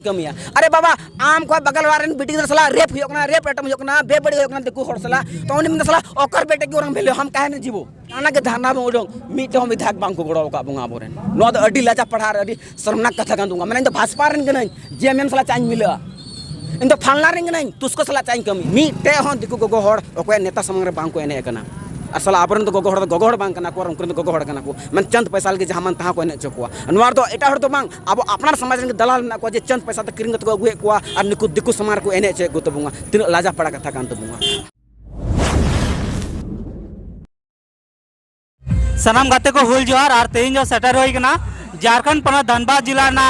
कमिया अरे बाबा आम को बगल वाले बेटी सला रेप होना रेप एटम होना बेबड़ी होना देखो हर सला तो उन्हें मतलब सला ओकर बेटे के orang भेले हम काहे न जीवो आना के धारणा में उडों मीट हम विधायक बांग को गड़ो का बुंगा बोरेन नो तो अडी लाजा पढ़ा अडी शर्मनाक कथा कान दूंगा मैंने तो भाजपा रन के नहीं जेएमएम सला चांज मिला इन तो फालना रिंग नहीं तुसको सला चांज कमी मीट ते हम दिकु को हर ओको नेता समंग रे बांग को एने कना असला आपरन तो गोगोहड़ बांग कना को उनकन तो गोगोहड़ कना को मन चंद पैसा के जहां मन तहां को एने चकुआ नवार तो एटा हर तो बांग अब अपना समाज के दलाल ना को जे चंद पैसा तो किरिंग तो अगुए को और निकु दिकु समार को एने चे गो तो बुंगा तीन लाजा पड़ा कथा कान तो बुंगा सनम गाते को हुल जोहार और तेज जो सेटर होई कना झारखंड पना धनबाद जिला ना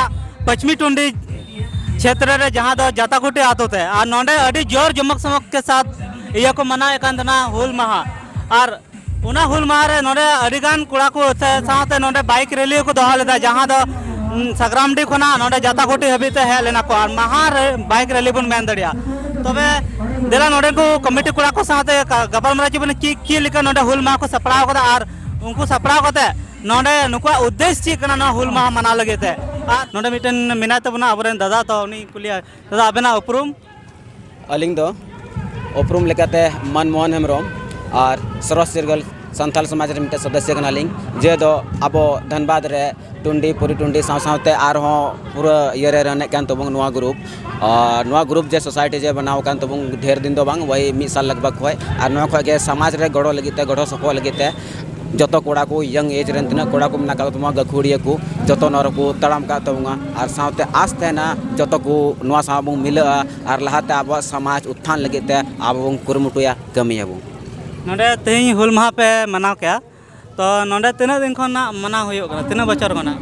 पश्चिमी टुंडी क्षेत्र रे जहां दो जाताकुटी आतो थे और नोंडे अडी जोर जमक समक के साथ ये को मना एकंदना हुल महा और उना हुल महा रे नोंडे अडिगान कुड़ा को साथे नोंडे बाइक रैली को दोहा लेदा जहां दो सग्रामडी खना नोंडे जाताकुटी हबीते है लेना को और महा रे बाइक रैली बन मेन दड़िया तबे देला नोंडे को कमिटी कुड़ा को साथे गपलमरा जीवन की लिका नोंडे हुल महा को सपड़ाव कदा और उनको सपड़ाव कते नोंडे नुका उद्देश्य ची कना हुल महा मना लगे थे नोंडे मिटन मिना तबना अबरेन दादा तो उनी कुलिया दादा अबेना उपरुम अलिंग दो उपरुम लेकाते मनमोहन हेमरम और सरस चिरगल संथाल समाज रे मिटे सदस्य कनालिंग जे दो अबो धनबाद रे टुंडी पूरी टुंडी सावते आर हो पूरा ये रे रने कान तबंग नवा ग्रुप जे सोसाइटी जे बनाव कान तबंग ढेर दिन दो बांग वही 1 साल लगभग होय और नवा खो के समाज रे गड़ो लगिते गड़ो सपो लगिते जतो कोड़ा को यंग एज रेन तना कोड़ा को मना का तुमा गखुड़िया को जतो नर को तड़ाम का तबंगा और सावते आस तेना जतो को नवा साबु मिला और लहाते अब समाज उत्थान लगिते अब कुरुमुटुया कमिया बु नोंडे तेज हुल महा पे मनाव क्या तो नोंडे तीना दिन खना मना होयो कना तीना बचर कना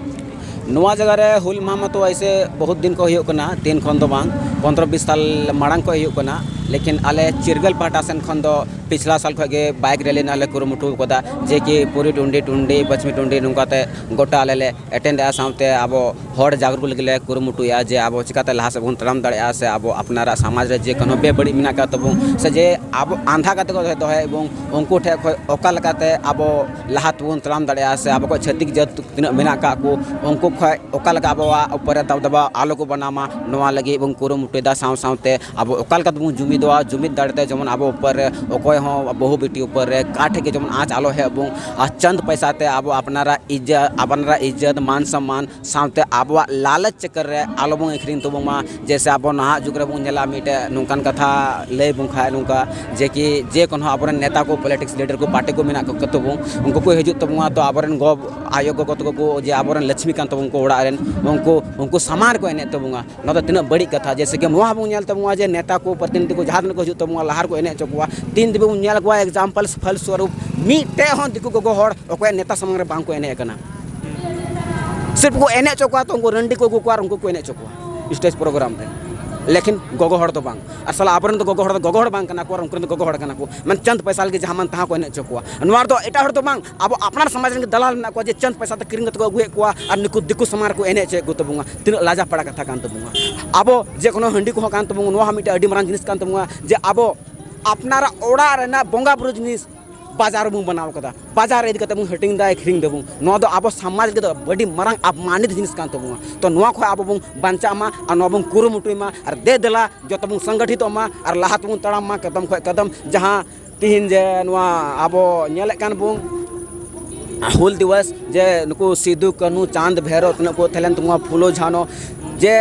नवा जगह रे हुल महा में तो ऐसे बहुत दिन को होयो कना 3 खन दो बांग 15-20 साल मांग को होयो कना लेकिन आले चिरगल पाटा सेन खन दो पिछला साल खगे बाइक रैली नाले कुरुमुटु कदा जे कि पूरी टुंडी टुंडी पश्चिमी टुंडी नुकाते गोटा आले अटेंड आ सामते अब हर जागरूक लगे कुरुमुटुया जे अब चिकाते लहा से तड़ाम दाड़ा से अब अपनारा समाज रे जे कनो बेबड़ी मिना का तब से जे अब आंधा काते को दो है एवं उनको ठे ओका लगाते अब लहा तबन तड़ाम दाड़ा से अब को छतिक जत तिना मिना का को उनको ओका लगा अब ऊपर दब दबा आलो को बनामा नवा लगे एवं कुरुमुटु दा सावते अब ओका लगा तब जुमी दो जुमित दाड़ते जमन अब ऊपर ओको हो बहु बेटी ऊपर काठे के जमन आज आलो है एवं चंद पैसा ते अब अपनारा इज्जत मान सम्मान सामते अब लालच चक्कर रे आलो बो अखरिन तो मा जैसे अब नहा जुग रे बो नेला मिटे नुकान कथा लय बुखा नुका जे कि जे कोन अबरन नेता को पॉलिटिक्स लीडर को पार्टी को मिना को कतबो उनको को हिजु तबुआ तो अबरन गो आयोग को जे अबरन लक्ष्मीकांत उनको ओड़ा रेन उनको सामान को एने तबुआ न तो तीना बड़ी कथा जैसे कि मोहा बो नेल तबुआ जे नेता को प्रतिनिधि को जहां को हिजु तबुआ लहार को एने चकुआ 3 दिन नेल को एग्जांपल फल स्वरूप मीटे हन दिकु को हर ओको नेता समंग रे बांग को एने कना सिर्फ को एने चकुआ तो उनको रंडी को गुकुआ उनको को एने चकुआ स्टेज प्रोग्राम रे लेकिन गोगोहड़ तो बांग असल आपरन तो गोगोहड़ बांग कना को उनको तो गोगोहड़ कना को मन चंद पैसा के जहां मन तहां को एने चकुआ नवार तो एटा हड़ तो बांग अब अपना समाज के दलाल ना को जे चंद पैसा तो किरिंग तो अगुए को और निकु दिकु समार को एने चे गो तो बुंगा तीन लाजा पड़ा कथा कान तो बुंगा अब जे कोनो हंडी को कान तो बुंगा नवा मिटे अडी मारन जिनिस कान तो बुंगा जे अब अपनारा ओड़ा रेना बोंगा बुरु जिनिस बाजार बु बनाव कदा बाजार इद कते हटिंग दा खरिंग देबु नो दो अब समाज के बड़ी मरंग अपमानित जिनिस कान तबु तो नो खो अब बंचा मा और नो बु कुरुमुटुई मा और दे देला जत बु संगठित मा और लाहात बु तड़ाम मा कदम खो कदम जहां तिहिन जे नवा अब नेले कान बु हुल दिवस जे नुको सिदु कनु चांद भैरव तन को थलेन तुमा फुलो झानो जे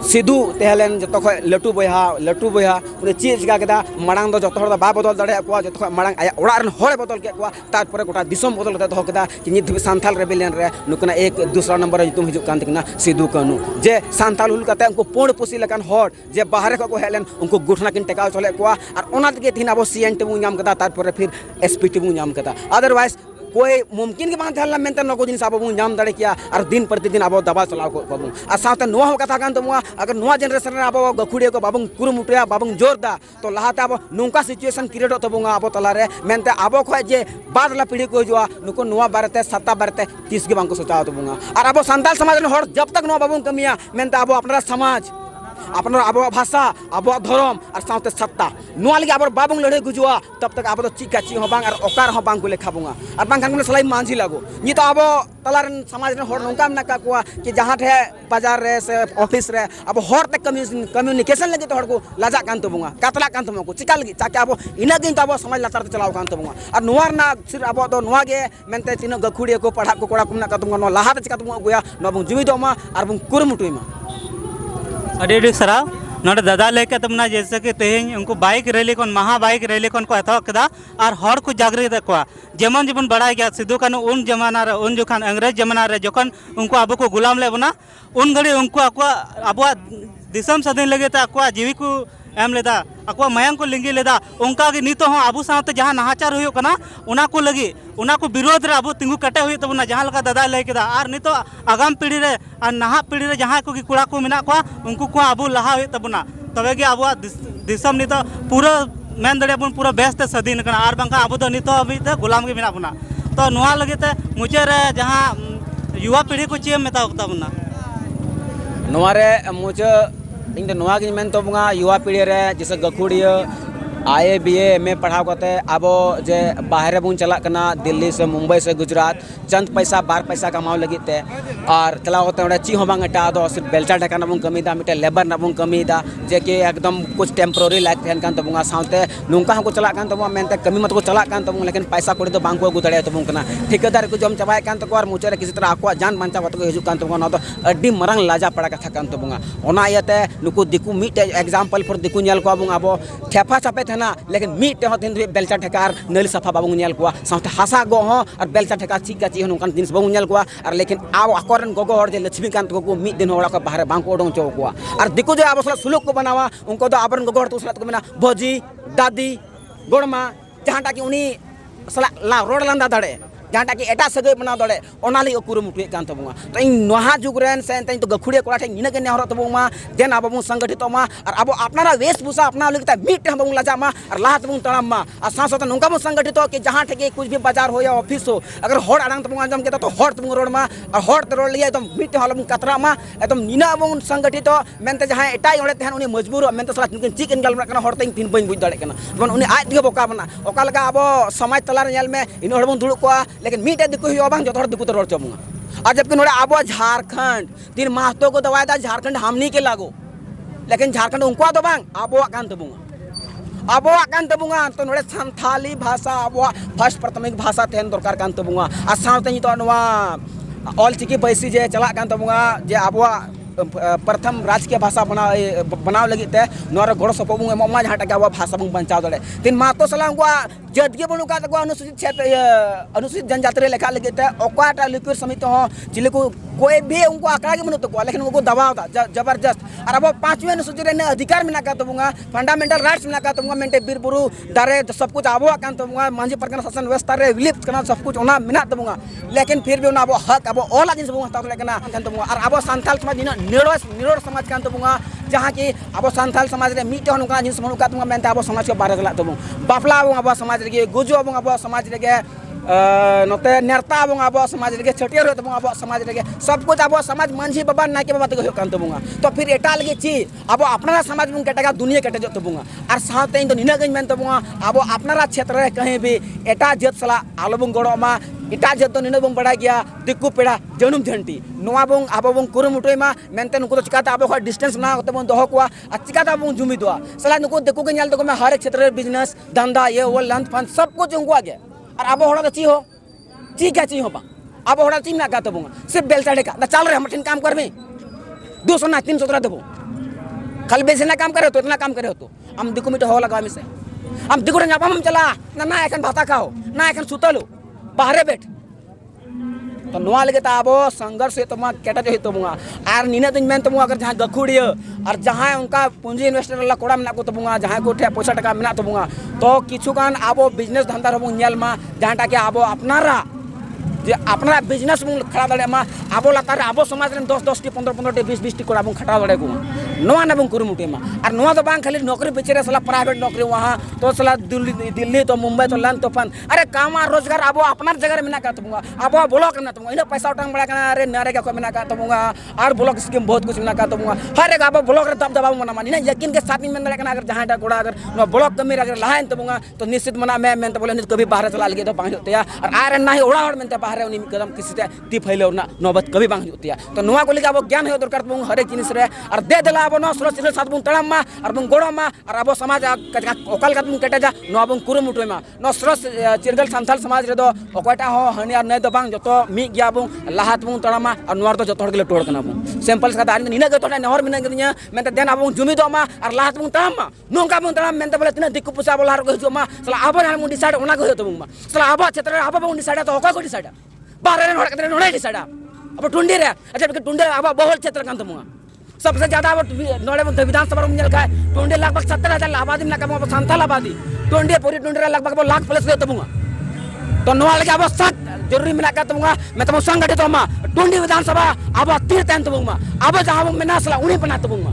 सिधु तेहलेन जो लटू बया उन्हें चीज चिका केदा मांग दो जो बा बदल दाड़े को जो मांग आया ओड़ा रन होड़े बदल के तारपरे गोटा दिसम बदल दो केदा कि नित सांथाल रेबेलियन रे नुकना एक दूसरा नंबर तुम हिजु कान तकना सिधु कनु जे सांथाल हुल कते उनको पोण पुसी लकान हॉट जे बाहर को हेलेन उनको गुठना किन टेकाव चले को और ओना तके थिन अब सीएन टेबु नाम कदा तारपरे फिर एसपी टेबु नाम कदा अदरवाइज कोई मुमकिन के बात है मेनते नको जिन अब नाम दाड़े किया और दिन प्रतिदिन अब दबा चलाव को और साथ नुआ कथा कान तमुआ अगर नुआ जनरेशन अब गखुड़िया को बाबू कुरुमुटुया बाबू जोरदा तो लहाते अब नौका सिचुएशन क्रिएट तबुआ अब तलारे मेनते अब खो जे बादला पीढ़ी को हिजुआ नुको नुआ बारते सत्ता बारते 30 के बांग को सोचा तबुआ और अब संताल समाज हर जब तक नुआ बाबू कमिया मेनते अब अपना समाज अपना अब भाषा अब धर्म और साथ सत्ता नुआ लगे अब बाबू लड़े गुजुआ तब तक अब चिका ची बांग और ओकार बांग को लेखा बुंगा और बांग सलाई मांझी लागो ये तो अब तलार समाज नौका में कि जहाँ ठे बाजार रे से ऑफिस रे अब हर तक कम्युनिकेशन लगे तो को लाजा कान तो बुंगा कातला कान तो को चिका लगे चाके अब इना दिन तो अब समाज लातार ते चलाव कान तो बुंगा और नुआ ना सिर अब तो नुआ गे मेनते तीन गखुड़िया को पढ़ा को कोड़ा को ना का तुंगा लाहा चिका तुंगा गुया न बुं जुमिदोमा और बुं कुरमुटुमा अड़ी सराव नोड़े दादा लेके तमना जैसे कि तेहें उनको बाइक रैली को महा बाइक रैली को एतहब कदा और हर को जागृत को जेमन जेमन बड़ा गया सिद्धू कानू उन जमाना रे उन जोखान अंग्रेज जमाना रे जोखन उनको अब को गुलाम ले बना उन घड़ी उनको अब दिसम स्वाधीन लगे तो जीवी को एम लेदा अको मायंग को लिंगी लेदा उनका के नितो हो आबू साथ जहाँ नाहाचार हुई कना उना को लगी उना को विरोध रे आबू तिंगु कटे हुई तबना जहाँ लगा दादा लय केदा और नितो आगाम पीढ़ी रे और नाहा पीढ़ी रे जहाँ को की कुड़ा को मेना को उनको को आबू लहा हुई तबना तबे के आबू दिसम नितो पूरा मेन दड़े बन पूरा बेस्ट स्वाधीन कना और बांका आबू तो नितो अभी ते गुलाम के मेना बना तो नुआ लगे ते मुझे रे जहाँ युवा पीढ़ी को चेम मेता तबना नुआ रे मुझे इन नवा की मेन तो बुंगा युवा पीढ़ी रे जैसे गखुड़िया आए बी में पढ़ाव करते अब जे बाहर बुन चला कना दिल्ली से मुंबई से गुजरात चंद पैसा बार पैसा कमाओ लगी ते और चला होते हैं ची हो बांग एटा दो सिर्फ बेलचा ढका ना बुन कमी दा मिटे लेबर ना बुन कमी दा जे कि एकदम कुछ टेम्पोररी लाइक थेन कान तो बुंगा साउते नुंका हमको चला कान तो बुंगा मेनते कमी मत को चला कान तो बुंगा लेकिन पैसा कोड़ी तो बांग को गुदड़े तो बुंगा ठेकेदार को जम चबाय कान तो और मुचे रे किसी तरह आको जान बांचा को हिजु कान तो बुंगा तो अड्डी मरंग लाजा पड़ा कथा कान तो बुंगा ओना इयाते नुको दिकु मिटे एग्जांपल फॉर दिकु नेल को बुंगा अब ठेफा छापे थे ना लेकिन मीटे हो दिन बेलचा ठेकार नली सफा बाबू नेल को साथ हासा गो हो और बेलचा ठेकार चिका ची नौकान जिनिस बाबू नेल को और लेकिन आव आकोरन गोगो हर जे लक्ष्मीकांत को मिद दिन होड़ा को बाहर बांग को ओडों चो को और दिकु जो अब सला सुलुक को बनावा उनको तो आबरन गोगो हर तो सला को मेना भोजी दादी गोड़मा जहाँ टाकी उनी सला ला रोड लंदा दड़े जहाँ टाकी एटा सगे बना दड़े ओनाली कुरुमुटुए कान तबुंगा तो इन नहा जुग रेन से तो गखुड़िया कोड़ा ठे इना के नेहर तबुंगा देन अब संगठित मा और अब अपना वेशभूषा अपना लगता मीट हम लाजा मा और लाहा तबुं तड़ाम मा और साथ साथ नौका बो संगठित कि जहाँ ठे कुछ भी बाजार हो या ऑफिस हो अगर हर आड़ांग तबुं आंजम के तो हर तबुं रोड मा और हर तरोड लिया एकदम मीट हलम कतरा मा एकदम निना बो संगठित मेनते जहाँ एटाई ओड़े तहन उनी मजबूर मेनते सला चिकन गलमरा कना हर तई तीन बइन बुझ दड़े कना जन उनी आज दिगे बोका बना ओका लगा अब समाज तलार नेल में इन हर बन दुड़ु को लेकिन मीटे दिकु हुआ बांग जो दिकु तो रोड चमुंगा और जबकि नोड़े अब झारखंड तीन महतो को दवाई दा झारखंड हमनी के लागो लेकिन झारखंड उनको तो बांग अब कान तबुंगा अब कान तबुंगा तो नोड़े संथाली भाषा अब फर्स्ट प्राथमिक भाषा तेन दरकार कान तबुंगा और साथ तो नवा ऑल चिकी पैसी जे चला कान तबुंगा जे अब प्रथम राजकीय भाषा बनाव लगी ते नोर गोड़ सपोबुंग एमा जहाँ टका भाषा बुंग बचाव दड़े तीन मातो सला उनको जदगे बनु का अनुसूचित क्षेत्र अनुसूचित जनजाति लेखा लगे ओकाटा लिक्विड समिति हो जिले को कोई भी उनको आंकड़ा के बनो तो लेकिन उनको दबाव था जबरदस्त और अब 5वें अनुसूचित ने अधिकार में ना तबुंगा फंडामेंटल राइट्स में ना तबुंगा मेंटे बीर बुरु दारे सब कुछ अब कान तबुंगा मांझी परगना शासन व्यवस्था रे विलिप्त करना सब कुछ ओना मिना तबुंगा लेकिन फिर भी अब हक अब ओला जिन बुंगा ता लेकना कान तबुंगा और अब संथाल समाज निरोड़ समाज कान तबुंगा जहाँ की अब संथाल समाज रे मीटे होनुका जिन समनुका तबुंगा मेंटे अब समाज को बारे चला तबुंग बापला अब समाज रे गुजो अब समाज रे नोते नेरता अब समाज रे छटियर अब समाज रे सब कुछ अब समाज मांझी बाबा नाके बाबा तक कान तबुंगा तो फिर एटा लगे ची अब अपना समाज बुं केटा दुनिया केटे जो तबुंगा और साथे इन तो निना गन मेन तबुंगा अब अपना क्षेत्र रे कहीं भी एटा जत सला आलो बुं गड़ोमा इटा जत तो निना बुं बड़ा गया दिक्कु पेड़ा जनुम झंटी नोआ बुं अब बुं कुरुमुटुय मा मेनते नुको तो चिकाता अब डिस्टेंस ना होते बुं दोह कोआ आ चिकाता बुं जुमिदवा सला नुको देखो के न्याल तो में हर एक क्षेत्र रे बिजनेस धंधा ये वो लंच फंड सब कुछ उनको आ गया और अब होड़ा तो ची हो ची क्या ची हो बा अब होड़ा ची ना का तबुंगा सिर्फ बेलचा ढेका ना चल रहे हम ठिन काम करबे 200 ना 300 देबो खाली बेसे ना काम करे तो इतना काम करे तो हम दिकु मिटे हो लगा में से हम दिकु रे हम चला ना एखन भाता खाओ ना एखन सुतलो बाहरे बैठ तो नोआ लगे अब संघर्ष तो केटा जो तबुंगा और नीना दिन मेन तबुंगा अगर जहाँ गखुड़िया और जहाँ उनका पूंजी इन्वेस्टर ला कोड़ा में तबुंगा जहाँ को ठे पैसा टका में तबुंगा तो किचुगान अब बिजनेस धंधा रबुं नेल मा जहाँ टाके अब अपनारा जे अपना बिजनेस बन खड़ा दाड़े मा आबो लातार आबो समाज रे 10 टी 15 टी 20 टी कोड़ा बन खड़ा दाड़े को नोआ ना बन कुरुमुटे मा और नोआ तो बांग खाली नौकरी बेचरे साला प्राइवेट नौकरी वहां तो साला दिल्ली तो मुंबई तो लन तूफान अरे काम रोजगार आबो अपना जगह में ना का तुमगा आबो ब्लॉक में ना तुमगा इन पैसा उठांग बड़ा कना अरे नारे का में ना का तुमगा और ब्लॉक स्कीम बहुत कुछ में ना का तुमगा हर एक आबो ब्लॉक रे दब दबाव मना मानी ना यकीन के साथ में दड़े कना अगर जहां टा कोड़ा अगर ब्लॉक कमी अगर लहाइन तुमगा तो निश्चित मना मैं तो बोले कभी बाहर चला लगे तो बांग होते और आरे ना ही ओड़ा और में बाहर उनी कदम किसी ते ती फैले ना नौबत कभी बांग होती तो नोआ को लेके आबो ज्ञान हो दरकार तुम हर एक जिनिस रे और दे देला आबो न सुरक्षित साथ बुन तड़म मा और बुन गोड़ो मा और आबो समाज ओकाल का तुम कटे जा नोआ बुन कुरुमुटो मा न सुरस चिरगल संथाल समाज रे दो ओकटा हो हनिया नै दो बांग जतो मी गया बुन लाहात बुन तड़म मा और नोर दो जतो हर के टोड़ कना बुन सैंपल का दारी निना के तोटा नहर मिना गदिया मेंते देन आबो जुमी दो मा और लाहात बुन तड़म मा नोंका बुन तड़म मेंते बोले तिना दिक्कु पुसा बोला को जो मा सला आबो ना मुंडी साइड ओना को तो मा सला आबो क्षेत्र आबो बुन साइड तो ओका को साइड बाहर रे नोड़ के नोड़े साइड अब टुंडी रे अच्छा टुंडी अब बहुल क्षेत्र कान तुम सबसे ज्यादा अब नोड़े विधानसभा में का टुंडी लगभग 70,000 आबादी में ना संथाल आबादी टुंडी पूरी टुंडी लगभग लाख प्लस तुम तो नोआ लगे अब सख्त जरूरी में ना तुम मैं तुम संगठित तो टुंडी विधानसभा अब तीर तैन तुम अब जहाँ में ना सला उन्हीं बना तुम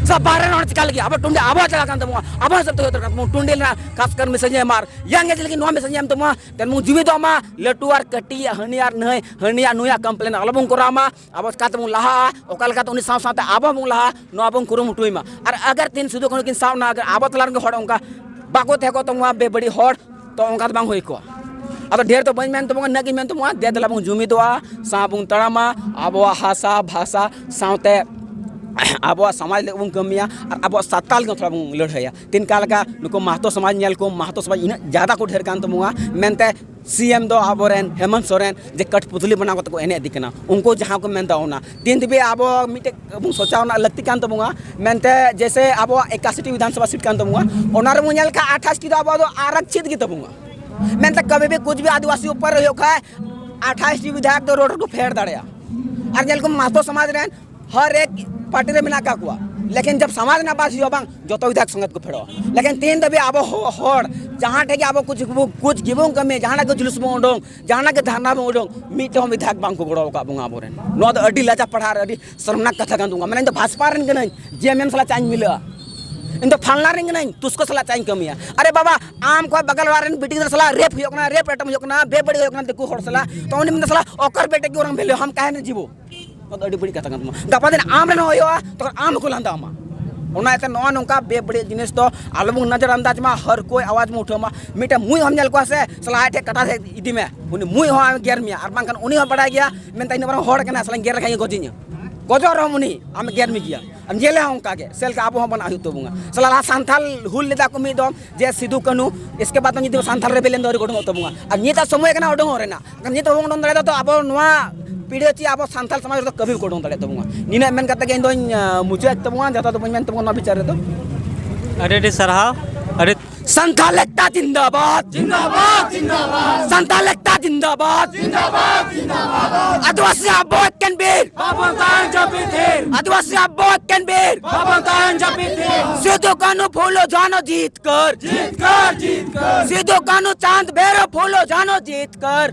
सब बारह नोड़ चिका लगी अब टुंडी अब चला कान तुम अब सब तो टुंडी ना खासकर में संजय मार यांगे लेकिन नोआ में संजय तुम तेन मु जुमी दो मा लटू आर कटी हनियार नय हनिया नुया कंप्लेन अलबुं कोरामा अब का तुम लहा ओकल का तो उनी साव साते अब मुं लहा नोआ बुं कुरुमुटुई मा और अगर तीन सुदो कोन किन साव ना अगर अब तलार के होड़ उनका बाको थे को तुम बे बड़ी होड़ तो उनका बांग होई को अब ढेर तो बन मेन तुम नगी मेन तुम दे दला बुं जुमी दो सा बुं तड़ामा अब हासा भाषा सावते अब समाज बन कमिया और अब साताल के थोड़ा बन लड़ाया तीन काल का नुको महतो समाज नेल को महतो समाज इन ज्यादा को ढेर कान तुम मेनते सीएम दो आबोरेन हेमंत सोरेन जे कठपुतली बना को एने दिकना उनको जहाँ को मेनता होना तीन दिबे अब मिटे सोचा होना लगती कान तुम मेनते जैसे अब 81 विधानसभा सीट कान तुम ओनार मुनेल का 28 टी अब आरक्षित की तुम मेनते कभी भी कुछ भी आदिवासी ऊपर हो है 28 टी विधायक तो रोड को फेर दड़िया और जेल को महतो समाज रेन हर एक पार्टी रे मिला का कुआ लेकिन जब समाज ना बात हो बांग जो तो विधायक संगत को फेड़ो लेकिन तीन दबे अब होड़ जहाँ टे अब कुछ गिबों कमे जहाँ के जुलूस में उडों जहाँ के धरना में उडों मीट हम विधायक बांग को गोड़ो का बुंगा बोरे नो तो अडी लाचा पढ़ा अडी शर्मनाक कथा कान दूंगा मैंने तो भाजपा रन के नहीं जेएमएम सला चांज मिला इन तो फालना रिंग नहीं तुसको सला चांज कमिया अरे बाबा आम को बगल वाले बेटी सला रेप होकना रेप एटम होकना बेबड़ी होकना देखो होड़ सला तो उन्हें में सला ओकर बेटे की ओरंग भेले हम काहे न जीवो तो अड़ी बड़ी कथा कान गपा दिन आम रे होयो तो आम को लांदा मा ओना एते नो नोका बे बड़ी जिनिस तो आलबु नजर अंदाज मा हर कोई आवाज में उठो मा मिटे मुई हम नेल को से सला थे कटा थे इदी में उनी मुई हो गेर मिया और बांकन उनी हो बड़ा गया मैं तई नबर होड़ केना सला गेर खाई गोजिन गोजो रमुनी हम गेर में गया हम जेले हम कागे सेल का आबो हम बना हितो बुंगा सला संथाल हुल लेदा को मी दो जे सिदु कनु इसके बाद नि संथाल रे बेलेन दori गोडो तो बुंगा अब निता समय केना ओडो रेना निता बोंग दन दरे तो आबो नोआ पीढ़ी ची अब सान्थाल समाज तो कभी कोडों दड़े तबुंगा निना मेन कते के दोन मुझे तबुंगा जाता तो मेन तबुंगा विचार तो अरे सरहा अरे संथाल एकता जिंदाबाद जिंदाबाद जिंदाबाद संथाल एकता जिंदाबाद जिंदाबाद जिंदाबाद आदिवासी अबोध कैनबीर बाबंतान जपीथेर आदिवासी अबोध कैनबीर बाबंतान जपीथेर सिद्धू कानू फूलो जानो जीत कर सिद्धू कानू चांद बेरो फूलो जानो जीत कर